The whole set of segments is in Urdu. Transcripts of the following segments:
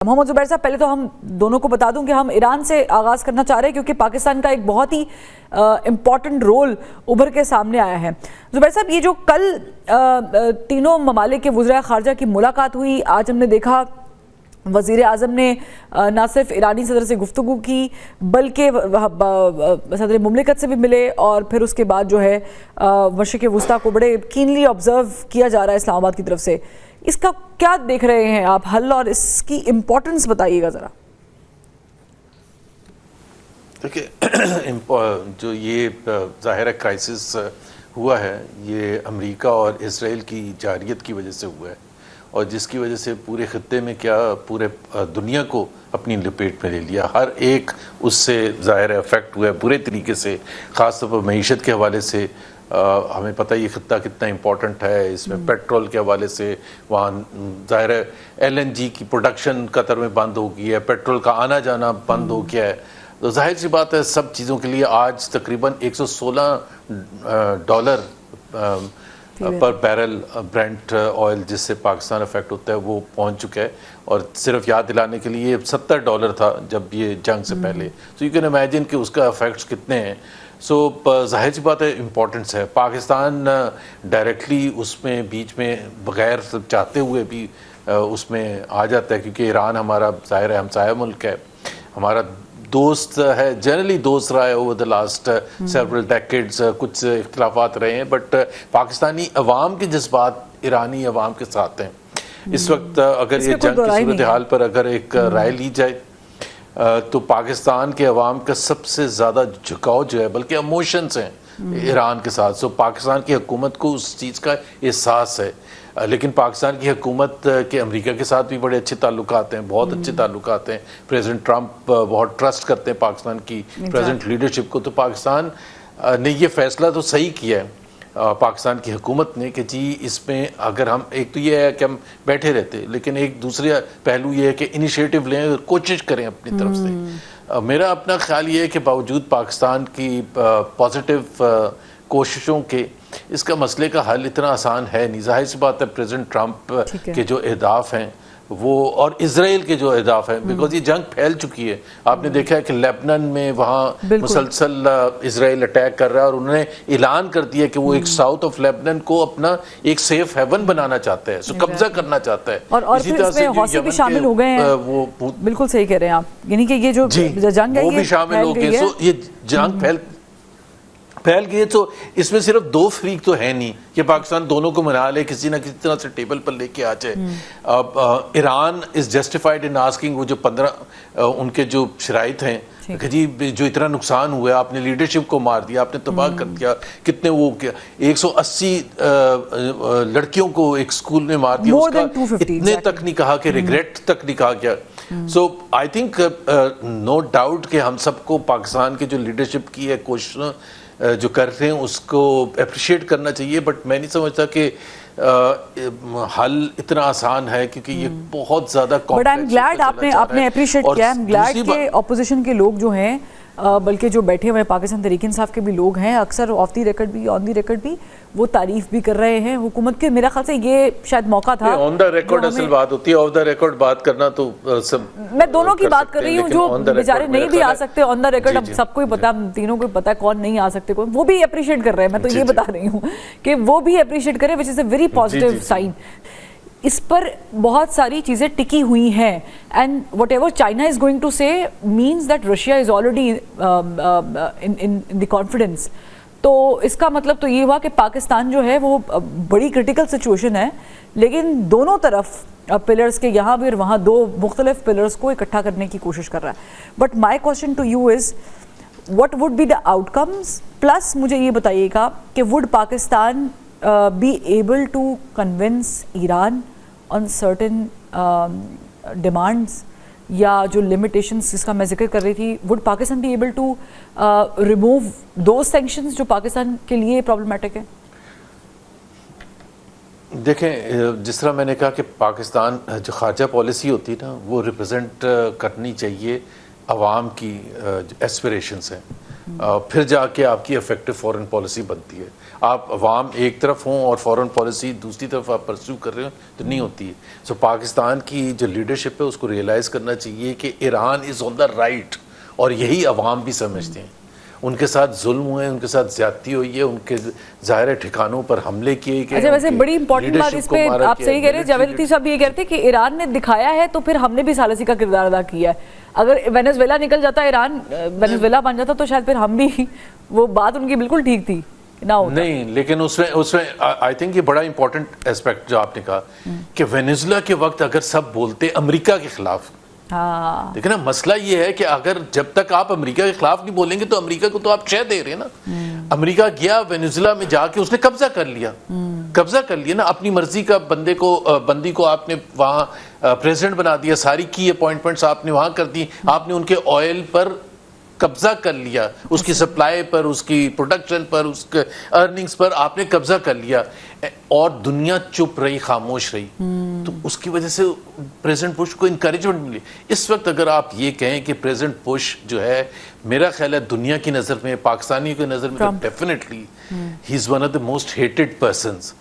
محمد زبیر صاحب، پہلے تو ہم دونوں کو بتا دوں کہ ہم ایران سے آغاز کرنا چاہ رہے ہیں کیونکہ پاکستان کا ایک بہت ہی امپورٹنٹ رول ابھر کے سامنے آیا ہے۔ زبیر صاحب، یہ جو کل تینوں ممالک کے وزراء خارجہ کی ملاقات ہوئی، آج ہم نے دیکھا وزیر اعظم نے نہ صرف ایرانی صدر سے گفتگو کی بلکہ صدر مملکت سے بھی ملے، اور پھر اس کے بعد جو ہے مشرق وسطیٰ کو بڑے کینلی آبزرو کیا جا رہا ہے اسلام آباد کی طرف سے۔ اس کا کیا دیکھ رہے ہیں آپ حل، اور اس کی امپورٹنس بتائیے گا ذرا۔ دیکھیں، جو یہ ظاہرہ کرائسس ہوا ہے، یہ امریکہ اور اسرائیل کی جارحیت کی وجہ سے ہوا ہے، اور جس کی وجہ سے پورے خطے میں کیا پورے دنیا کو اپنی لپیٹ میں لے لیا۔ ہر ایک اس سے ظاہر افیکٹ ہوا ہے برے طریقے سے، خاص طور پر معیشت کے حوالے سے۔ ہمیں پتہ ہے یہ خطہ کتنا امپورٹنٹ ہے، اس میں پیٹرول کے حوالے سے وہاں ظاہر LNG کی پروڈکشن قطر میں بند ہو گئی ہے، پیٹرول کا آنا جانا بند ہو گیا ہے، تو ظاہر سی بات ہے سب چیزوں کے لیے آج تقریباً $116 پر بیرل برینٹ آئل جس سے پاکستان افیکٹ ہوتا ہے وہ پہنچ چکا ہے، اور صرف یاد دلانے کے لیے $70 تھا جب یہ جنگ سے پہلے، تو یو کین امیجن کہ اس کا افیکٹس کتنے ہیں۔ سو ظاہر سی بات ہے امپورٹنس ہے۔ پاکستان ڈائریکٹلی اس میں بیچ میں بغیر چاہتے ہوئے بھی اس میں آ جاتا ہے، کیونکہ ایران ہمارا ظاہر ہے ہمسایہ ملک ہے، ہمارا دوست ہے، جنرلی دوست رہا ہے over the last several decades. کچھ اختلافات رہے ہیں بٹ پاکستانی عوام کے جذبات ایرانی عوام کے ساتھ ہیں اس وقت۔ اگر یہ جنگ کی صورتحال پر اگر ایک رائے لی جائے تو پاکستان کے عوام کا سب سے زیادہ جھکاؤ جو ہے، بلکہ ایموشنز ہیں ایران کے ساتھ۔ سو پاکستان کی حکومت کو اس چیز کا احساس ہے، لیکن پاکستان کی حکومت کے امریکہ کے ساتھ بھی بڑے اچھے تعلقات ہیں، بہت اچھے تعلقات ہیں۔ پریزیڈنٹ ٹرمپ بہت ٹرسٹ کرتے ہیں پاکستان کی پریزیڈنٹ لیڈرشپ کو، تو پاکستان نے یہ فیصلہ تو صحیح کیا ہے پاکستان کی حکومت نے کہ جی اس میں اگر ہم، ایک تو یہ ہے کہ ہم بیٹھے رہتے، لیکن ایک دوسرا پہلو یہ ہے کہ انیشیٹو لیں اور کوشش کریں اپنی طرف سے۔ میرا اپنا خیال یہ ہے کہ باوجود پاکستان کی پازیٹیو کوششوں کے، اس کا مسئلے کا حل اتنا آسان ہے نہیں۔ ظاہر سی بات ہے پریزیڈنٹ ٹرمپ کے جو اہداف ہیں وہ، اور اسرائیل کے جو اہداف ہیں، بیکاز یہ جنگ پھیل چکی ہے۔ آپ نے دیکھا ہے کہ لیبنان میں وہاں مسلسل اسرائیل اٹیک کر رہا ہے، اور انہوں نے اعلان کر دیا کہ وہ ایک ساؤتھ آف لیبنان کو اپنا ایک سیف ہیون بنانا چاہتا ہے، سو قبضہ کرنا چاہتا ہے۔ اور اسی طرح سے حوثی بھی شامل ہو گئے ہیں، وہ بالکل صحیح کہہ رہے ہیں آپ، یعنی کہ یہ جو جنگ ہے وہ بھی شامل ہو گئے۔ سو یہ جنگ پھیل گئی ہے، تو اس میں صرف دو فریق تو ہے نہیں کہ پاکستان دونوں کو منا لے، کسی نہ کسی طرح سے ٹیبل پر لے کے آ جائے۔ Iran is justified in asking, وہ جو 15 ان کے جو شرائط ہیں کہ جی جو اتنا نقصان ہوا ہے، آپ نے لیڈرشپ کو مار دیا، آپ نے تباہ کر دیا، کتنے وہ 180 لڑکیوں کو ایک سکول میں مار دیا، اس کا اتنے تک نہیں کہا کہ ریگریٹ تک نہیں کہا گیا۔ سو آئی تھنک نو ڈاؤٹ کہ ہم سب کو پاکستان کے جو لیڈرشپ کی ہے کوششوں جو کر رہے ہیں اس کو اپریشیٹ کرنا چاہیے، بٹ میں نہیں سمجھتا کہ حل اتنا آسان ہے، کیونکہ یہ بہت زیادہ بٹ آئی ایم گلیڈ آپ نے اپریشیٹ کیا۔ آئی ایم گلیڈ کہ اپوزیشن کے لوگ جو ہیں، بلکہ جو بیٹھے ہوئے پاکستان تحریک انصاف کے بھی لوگ ہیں، اکثر آف دی ریکارڈ بھی آن دی ریکارڈ بھی وہ تعریف بھی کر رہے ہیں حکومت کے۔ میرا خیال سے یہ شاید موقع تھا، آن دا ریکارڈ اصل بات ہوتی ہے، آف دا ریکارڈ بات کرنا تو میں دونوں کی بات کر رہی ہوں، جو بیچارے نہیں بھی آ سکتے آن دا ریکارڈ، اب سب کو ہی پتا، تینوں کو پتا کون نہیں آ سکتے، وہ بھی اپریشیٹ کر رہے ہیں۔ میں تو یہ بتا رہی ہوں کہ وہ بھی اپریشیٹ کرے، which is a very positive sign. اس پر بہت ساری چیزیں ٹکی ہوئی ہیں، and whatever China is going to say means that Russia is already in the confidence. تو اس کا مطلب تو یہ ہوا کہ پاکستان جو ہے وہ بڑی کرٹیکل سچویشن ہے، لیکن دونوں طرف پلرز کے، یہاں بھی اور وہاں، دو مختلف پلرز کو اکٹھا کرنے کی کوشش کر رہا ہے۔ But my question to you is what would be the outcomes؟ Please مجھے یہ بتائیے گا کہ would Pakistan be able to convince Iran on certain demands یا جو limitations جس کا میں ذکر کر رہی تھی، would Pakistan be able to remove those sanctions جو پاکستان کے لیے problematic ہے؟ دیکھیں، جس طرح میں نے کہا کہ پاکستان جو خارجہ پالیسی ہوتی ہے نا، وہ ریپرزینٹ کرنی چاہیے عوام کی ایسپریشنز ہیں۔ پھر جا کے آپ کی افیکٹو فورن پالیسی بنتی ہے. آپ عوام ایک طرف ہوں اور فورن پالیسی دوسری طرف آپ پرسیو کر رہے ہوں تو نہیں ہوتی ہے. سو پاکستان کی جو لیڈرشپ ہے اس کو ریئلائز کرنا چاہیے کہ Iran is on the right, اور یہی عوام بھی سمجھتے ہیں. ان کے ساتھ ظلم ہوئے, ان کے ساتھ زیادتی ہوئی ہے, ان کے ظاہر ٹھکانوں پر حملے کیے گئے. اچھا ویسے بڑی امپورٹنٹ بات اس پہ آپ صحیح کہہ رہے ہیں, جاوید لطیف صاحب یہ کہتے ہیں کہ ایران نے دکھایا ہے تو پھر ہم نے بھی ثالثی کا کردار ادا کیا ہے. اگر وینیزویلا نکل جاتا, ایران وینیزویلا بن جاتا, تو شاید پھر ہم بھی, وہ بات ان کی بالکل ٹھیک تھی نہ ہوتا. نہیں, لیکن اس میں آئی تھنک یہ بڑا امپورٹنٹ ایسپیکٹ جو آپ نے کہا کہ وینیزویلا کے وقت اگر سب بولتے امریکہ کے خلاف, لیکن مسئلہ یہ ہے کہ اگر جب تک آپ امریکہ کے خلاف نہیں بولیں گے تو امریکہ کو تو آپ شے دے رہے ہیں نا. امریکہ گیا وینیزویلا میں جا کے اس نے قبضہ کر لیا نا, اپنی مرضی کا بندی کو آپ نے وہاں پریزیڈنٹ بنا دیا, ساری کی اپوائنٹمنٹس آپ نے وہاں کر دی, آپ نے ان کے آئل پر قبضہ کر لیا, اس کی سپلائی پر, اس کی پروڈکشن پر, اس کے ارننگز پر آپ نے قبضہ کر لیا, اور دنیا چپ رہی, خاموش رہی. تو اس کی وجہ سے پریزیڈنٹ بش کو انکریجمنٹ ملی. اس وقت اگر آپ یہ کہیں کہ پریزیڈنٹ بش جو ہے, میرا خیال ہے دنیا کی نظر میں, پاکستانیوں کی نظر میں تو ڈیفینیٹلی ہی is one of the most hated persons.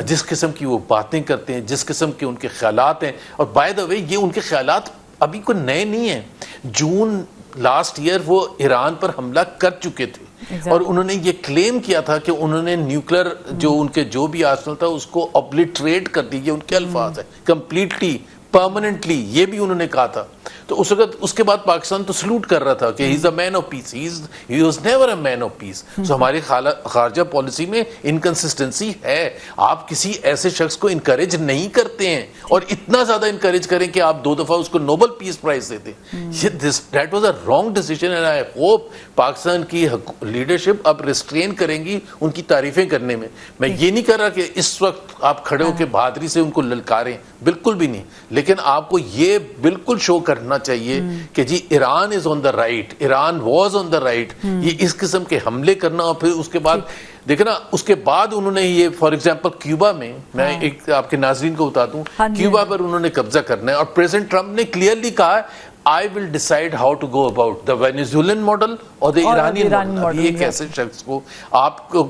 جس قسم کی وہ باتیں کرتے ہیں, جس قسم کے ان کے خیالات ہیں, اور بائی دا وے یہ ان کے خیالات ابھی کوئی نئے نہیں ہیں. جون لاسٹ ایئر وہ ایران پر حملہ کر چکے تھے, اور انہوں نے یہ کلیم کیا تھا کہ انہوں نے نیوکلر جو ان کے جو بھی آرسنل تھا اس کو ابلیٹریٹ کر دی. یہ ان کے الفاظ ہیں, کمپلیٹلی, پرماننٹلی, یہ بھی انہوں نے کہا تھا. تو اس وقت اس کے بعد پاکستان تو سلوٹ کر رہا تھا کہ he is a man of peace, he was never a man of peace. So ہماری خارجہ پالیسی میں انکنسسٹنسی ہے. آپ کسی ایسے شخص کو انکریج نہیں کرتے ہیں, اور اتنا زیادہ انکریج کریں کہ آپ 2 دفعہ اس کو نوبل پیس پرائز دیتے. That was a wrong decision, and I hope Pakistan کی لیڈرشپ اب ریسٹرین کریں گی ان کی تعریفیں کرنے میں. میں یہ نہیں کر رہا کہ اس وقت آپ کھڑے ہو کے بہادری سے ان کو للکاریں, بالکل بھی نہیں, لیکن آپ کو یہ بالکل شو کرنا چاہیے کہ جی Iran is on the right, Iran was on the right. یہ اس قسم کے حملے کرنا, اور پھر اس کے بعد دیکھنا, اس کے بعد انہوں نے یہ فار ایگزامپل کیوبا میں, میں ایک آپ کے ناظرین کو بتا دوں, کیوبا پر انہوں نے قبضہ کرنا ہے, اور پریزیڈنٹ ٹرمپ نے کلیئرلی کہا I will decide how to go about the Venezuelan model or the Iranian model. ایک ایسے شخص کو آپ کو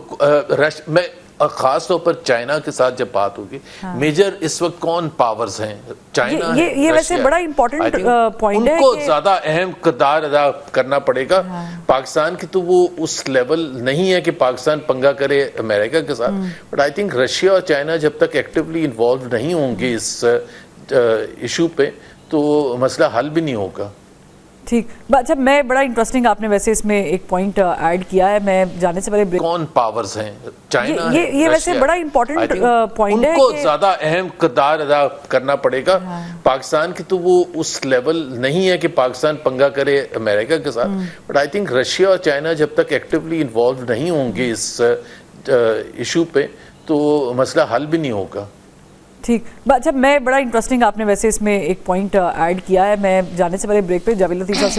میں خاص طور پر چائنا کے ساتھ جب بات ہوگی, میجر اس وقت کون پاورز ہیں, چائنا ہے, یہ ویسے بڑا امپورٹنٹ پوائنٹ ہے, ان کو زیادہ اہم کردار ادا کرنا پڑے گا. پاکستان کی تو وہ اس لیول نہیں ہے کہ پاکستان پنگا کرے امریکہ کے ساتھ, بٹ آئی تھنک رشیا اور چائنا جب تک ایکٹیولی انوالو نہیں ہوں گے اس ایشو پہ تو مسئلہ حل بھی نہیں ہوگا. ٹھیک, اچھا میں بڑا انٹرسٹنگ آپ نے ویسے اس میں ایک پوائنٹ ایڈ کیا ہے, میں جانے سے پہلے کون پاورز ہیں, چائنا ہے, یہ ویسے بڑا امپورٹنٹ پوائنٹ ہے, ان کو زیادہ اہم کردار ادا کرنا پڑے گا. پاکستان کی تو وہ اس لیول نہیں ہے کہ پاکستان پنگا کرے امریکہ کے ساتھ, بٹ آئی تھنک رشیا اور چائنا جب تک ایکٹیولی انوالو نہیں ہوں گے اس ایشو پہ تو مسئلہ حل بھی نہیں ہوگا. ٹھیک, اچھا میں بڑا انٹرسٹنگ آپ نے ویسے اس میں ایک پوائنٹ ایڈ کیا ہے, میں جانے سے پہلے بریک پہ جاوید لطیف صاحب سے